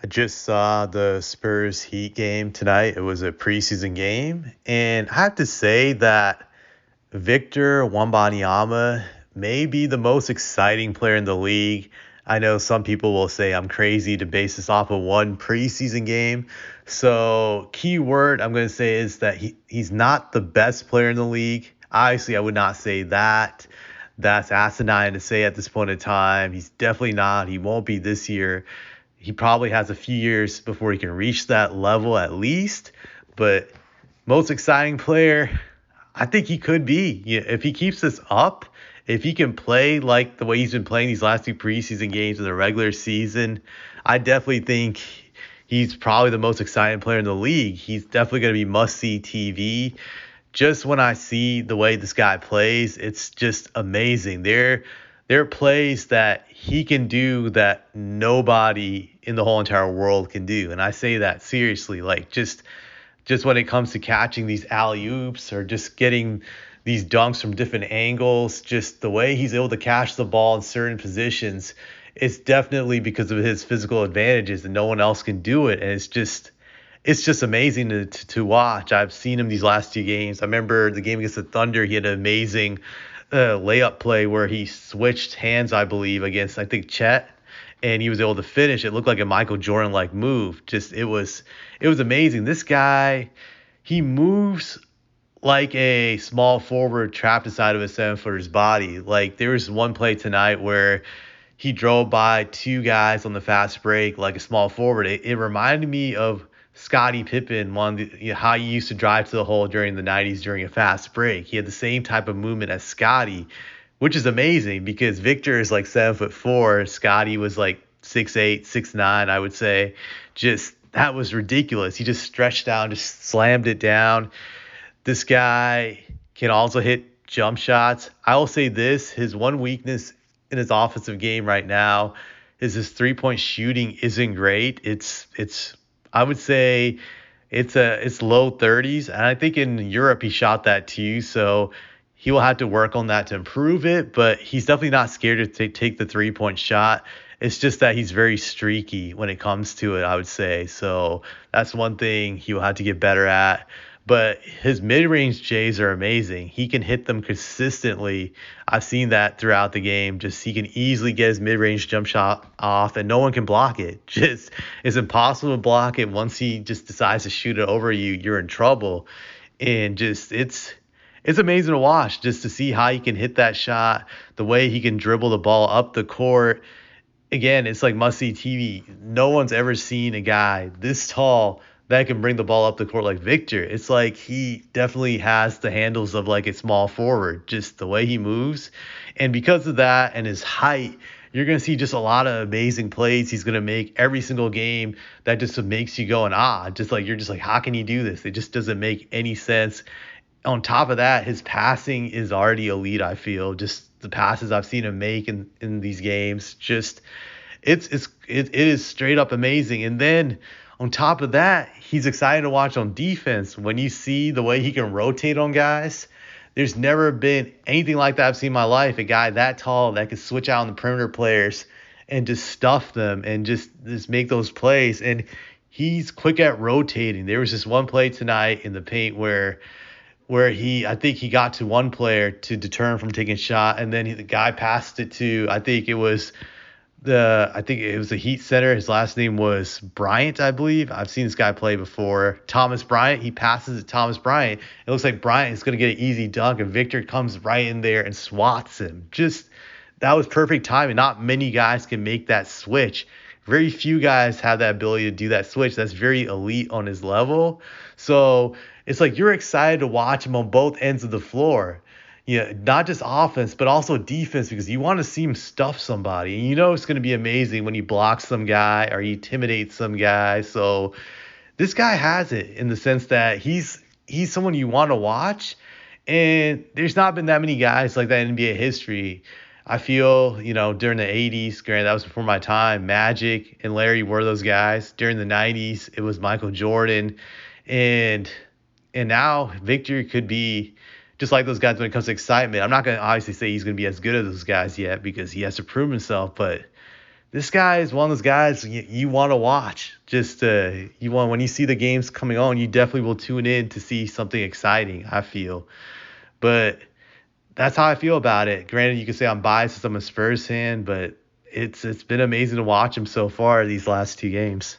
I just saw the Spurs Heat game tonight. It was a preseason game, and I have to say that Victor Wembanyama may be the most exciting player in the league. I know some people will say I'm crazy to base this off of one preseason game. So, key word I'm going to say is that he's not the best player in the league. Obviously, I would not say that. That's asinine to say at this point in time. He's definitely not. He won't be this year. He probably has a few years before he can reach that level at least. But most exciting player, I think he could be. If he keeps this up, if he can play like the way he's been playing these last two preseason games in the regular season, I definitely think he's probably the most exciting player in the league. He's definitely going to be must-see TV. Just when I see the way this guy plays, it's just amazing. There are plays that he can do that nobody in the whole entire world can do. And I say that seriously, like just when it comes to catching these alley oops or just getting these dunks from different angles, just the way he's able to catch the ball in certain positions, it's definitely because of his physical advantages and no one else can do it. And it's just amazing to watch. I've seen him these last two games. I remember the game against the Thunder, he had an amazing layup play where he switched hands, I believe, against I think Chet, and he was able to finish. It looked like a Michael Jordan like move. Just it was amazing. This guy, he moves like a small forward trapped inside of a 7 footer's body. Like there was one play tonight where he drove by two guys on the fast break like a small forward. It reminded me of Scottie Pippen, how he used to drive to the hole during the 90s during a fast break. He had the same type of movement as Scottie, which is amazing because Victor is like 7'4". Scottie was like 6'8", 6'9", I would say. Just that was ridiculous. He just stretched down, just slammed it down. This guy can also hit jump shots. I will say this, his one weakness in his offensive game right now is his three-point shooting isn't great. It's I would say it's low 30s, and I think in Europe he shot that too, so he will have to work on that to improve it, but he's definitely not scared to take the three-point shot. It's just that he's very streaky when it comes to it, I would say. So that's one thing he will have to get better at. But his mid-range Jays are amazing. He can hit them consistently. I've seen that throughout the game. Just he can easily get his mid-range jump shot off, and no one can block it. Just it's impossible to block it. Once he just decides to shoot it over you, you're in trouble. And just it's amazing to watch just to see how he can hit that shot, the way he can dribble the ball up the court. Again, it's like must-see TV. No one's ever seen a guy this tall that can bring the ball up the court like Victor. It's like he definitely has the handles of like a small forward, just the way he moves. And because of that and his height, you're going to see just a lot of amazing plays he's going to make every single game that just makes you go, just like you're just like, how can he do this? It just doesn't make any sense. On top of that, his passing is already elite, I feel. Just the passes I've seen him make in these games, just it is straight up amazing. And then on top of that, he's exciting to watch on defense. When you see the way he can rotate on guys, there's never been anything like that I've seen in my life. A guy that tall that can switch out on the perimeter players and just stuff them and just make those plays. And he's quick at rotating. There was this one play tonight in the paint where I think he got to one player to deter him from taking a shot, and then the guy passed it to, I think it was the Heat center. His last name was Bryant, I believe. I've seen this guy play before. Thomas Bryant. He passes it to Thomas Bryant. It looks like Bryant is going to get an easy dunk, and Victor comes right in there and swats him. Just that was perfect timing. Not many guys can make that switch. Very few guys have that ability to do that switch. That's very elite on his level. So it's like you're excited to watch him on both ends of the floor. Not just offense, but also defense, because you want to see him stuff somebody. And it's going to be amazing when he blocks some guy or he intimidates some guy. So this guy has it in the sense that he's someone you want to watch. And there's not been that many guys like that in NBA history. I feel, during the 80s, granted, that was before my time, Magic and Larry were those guys. During the 90s, it was Michael Jordan. And now Victor could be just like those guys when it comes to excitement. I'm not going to obviously say he's going to be as good as those guys yet because he has to prove himself. But this guy is one of those guys you want to watch. Just you want when you see the games coming on, you definitely will tune in to see something exciting, I feel. But that's how I feel about it. Granted, you can say I'm biased as I'm a Spurs fan, but it's been amazing to watch him so far these last two games.